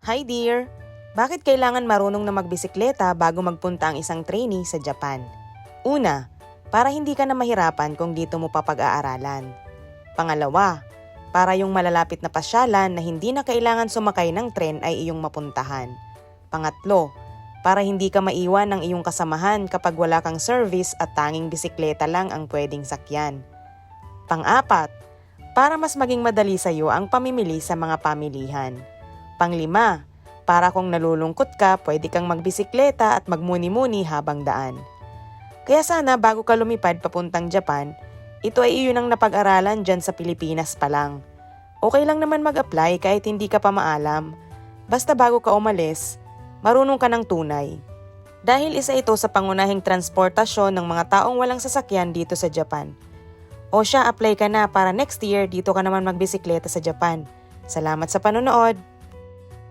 Hi dear! Bakit kailangan marunong na magbisikleta bago magpunta ang isang trainee sa Japan? Una, para hindi ka na mahirapan kung dito mo papag-aaralan. Pangalawa, para yung malalapit na pasyalan na hindi na kailangan sumakay ng tren ay iyong mapuntahan. Pangatlo, para hindi ka maiwan ng iyong kasamahan kapag wala kang service at tanging bisikleta lang ang pwedeng sakyan. Pang-apat, para mas maging madali sa iyo ang pamimili sa mga pamilihan. Panglima, para kung nalulungkot ka, pwede kang magbisikleta at magmuni-muni habang daan. Kaya sana bago ka lumipad papuntang Japan, ito ay iyon ang napag-aralan dyan sa Pilipinas pa lang. Okay lang naman mag-apply kahit hindi ka pa maalam. Basta bago ka umalis, marunong ka ng tunay. Dahil isa ito sa pangunahing transportasyon ng mga taong walang sasakyan dito sa Japan. O siya, apply ka na para next year dito ka naman magbisikleta sa Japan. Salamat sa panonood!